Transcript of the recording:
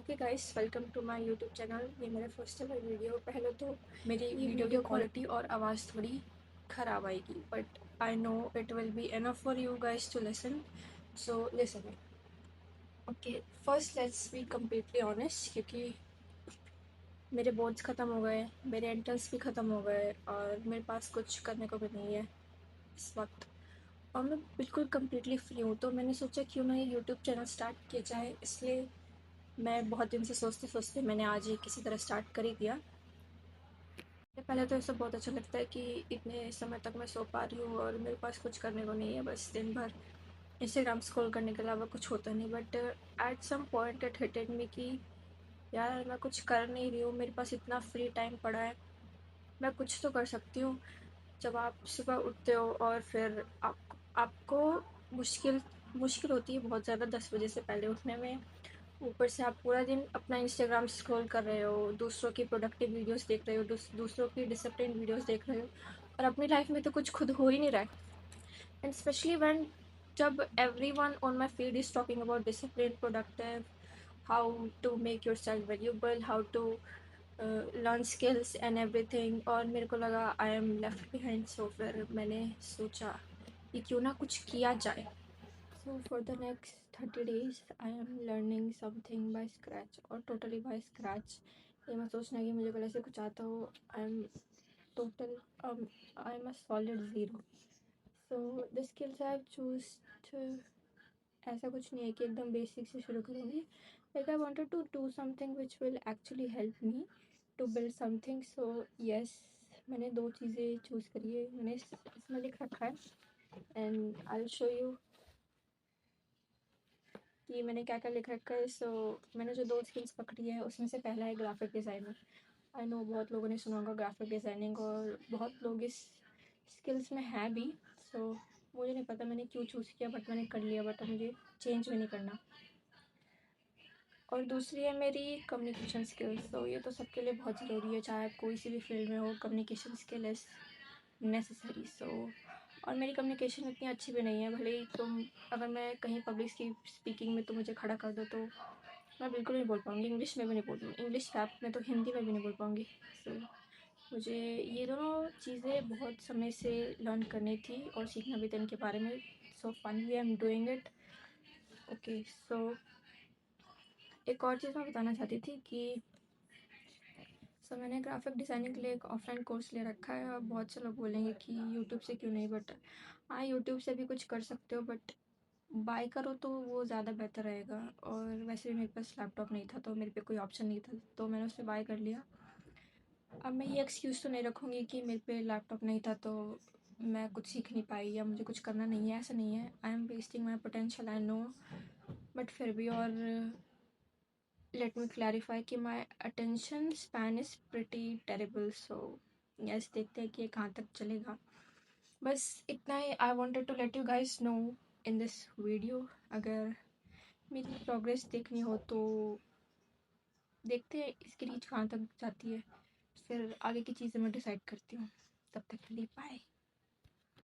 Okay guys, welcome to my YouTube channel. ये मेरा first ever video. पहले तो मेरी वीडियो की क्वालिटी और आवाज़ थोड़ी ख़राब आएगी, but I know it will be enough for you guys to listen, so listen it. Okay, first let's be completely honest, क्योंकि मेरे बोर्ड्स ख़त्म हो गए, मेरे एंट्रेंस भी ख़त्म हो गए और मेरे पास कुछ करने को भी नहीं है इस वक्त, और मैं बिल्कुल कम्प्लीटली फ्री हूँ। तो मैंने सोचा क्यों ना ये यूट्यूब चैनल स्टार्ट किया जाए, इसलिए मैं बहुत दिन से सोचते सोचते मैंने आज ही किसी तरह स्टार्ट कर ही दिया। पहले तो ऐसा बहुत अच्छा लगता है कि इतने समय तक मैं सो पा रही हूँ और मेरे पास कुछ करने को नहीं है, बस दिन भर इंस्टाग्राम स्क्रॉल करने के अलावा कुछ होता नहीं। But at some point it hitted me कि यार मैं कुछ कर नहीं रही हूँ, मेरे पास इतना फ्री टाइम पड़ा है, मैं कुछ तो कर सकती हूँ। जब आप सुबह उठते हो और फिर आपको मुश्किल मुश्किल होती है बहुत ज़्यादा 10 बजे से पहले उठने में, ऊपर से आप पूरा दिन अपना इंस्टाग्राम स्क्रॉल कर रहे हो, दूसरों की प्रोडक्टिव वीडियोस देख रहे हो, दूसरों की डिसिप्लिन वीडियोस देख रहे हो, और अपनी लाइफ में तो कुछ खुद हो ही नहीं रहा है। एंड स्पेशली व्हेन जब everyone on my feed is talking about discipline, productive, how to make yourself valuable, how to learn skills and everything, और मेरे को लगा I am left behind. So फिर मैंने सोचा कि क्यों ना कुछ किया जाए। So for the next 30 days I am learning something by scratch, और totally by scratch। ये मत सोचना कि मुझे पहले से कुछ आता हो। total I am a solid zero। So the skills I have choose, ऐसा कुछ नहीं है कि एकदम बेसिक से शुरू करूँगी। Like I wanted to do something which will actually help me to build something। So yes, मैंने दो चीज़ें चूज़ करी है, मैंने इसमें लिख रखा है and I'll show you कि मैंने क्या क्या लिख रखा है। सो मैंने जो दो स्किल्स पकड़ी है उसमें से पहला है ग्राफिक डिज़ाइनिंग। आई नो बहुत लोगों ने सुना होगा ग्राफिक डिज़ाइनिंग, और बहुत लोग इस स्किल्स में हैं भी। सो मुझे नहीं पता मैंने क्यों चूज़ किया, बट मैंने कर लिया, बट मुझे चेंज भी नहीं करना। और दूसरी है मेरी कम्युनिकेशन स्किल्स। तो ये तो सबके लिए बहुत ज़रूरी है, चाहे आप कोई सी भी फील्ड में हो, कम्युनिकेशन स्किल इज़ नेसेसरी। सो और मेरी कम्युनिकेशन इतनी अच्छी भी नहीं है, भले ही अगर मैं कहीं पब्लिक की स्पीकिंग में तो मुझे खड़ा कर दो तो मैं बिल्कुल नहीं बोल पाऊँगी, इंग्लिश में भी नहीं बोल पाऊँगी, इंग्लिश रैप में तो हिंदी में भी नहीं बोल पाऊँगी। सो मुझे ये दोनों चीज़ें बहुत समय से लर्न करनी थी और सीखना भी था इनके बारे में। So finally I am doing it. Okay, so एक और चीज़ मैं बताना चाहती थी कि मैंने ग्राफिक डिज़ाइनिंग के लिए एक ऑफलाइन कोर्स ले रखा है। और बहुत से लोग बोलेंगे कि यूट्यूब से क्यों नहीं, बट हाँ, यूट्यूब से भी कुछ कर सकते हो, बट बाय करो तो वो ज़्यादा बेहतर रहेगा। और वैसे भी मेरे पास लैपटॉप नहीं था, तो मेरे पे कोई ऑप्शन नहीं था, तो मैंने उसे बाय कर लिया। अब मैं ये एक्सक्यूज़ तो नहीं रखूँगी कि मेरे पे लैपटॉप नहीं था तो मैं कुछ सीख नहीं पाई या मुझे कुछ करना नहीं है, ऐसा नहीं है। I am wasting my potential, I know, but फिर भी। और लेट मी क्लैरिफाई कि my attention span is pretty terrible. So yes, देखते हैं कि ये कहाँ तक चलेगा। बस इतना ही I wanted to let you guys know in this video. अगर मेरी प्रोग्रेस देखनी हो तो देखते हैं इसकी रीच कहाँ तक जाती है, फिर आगे की चीज़ें मैं डिसाइड करती हूँ। तब तक के लिए बाय।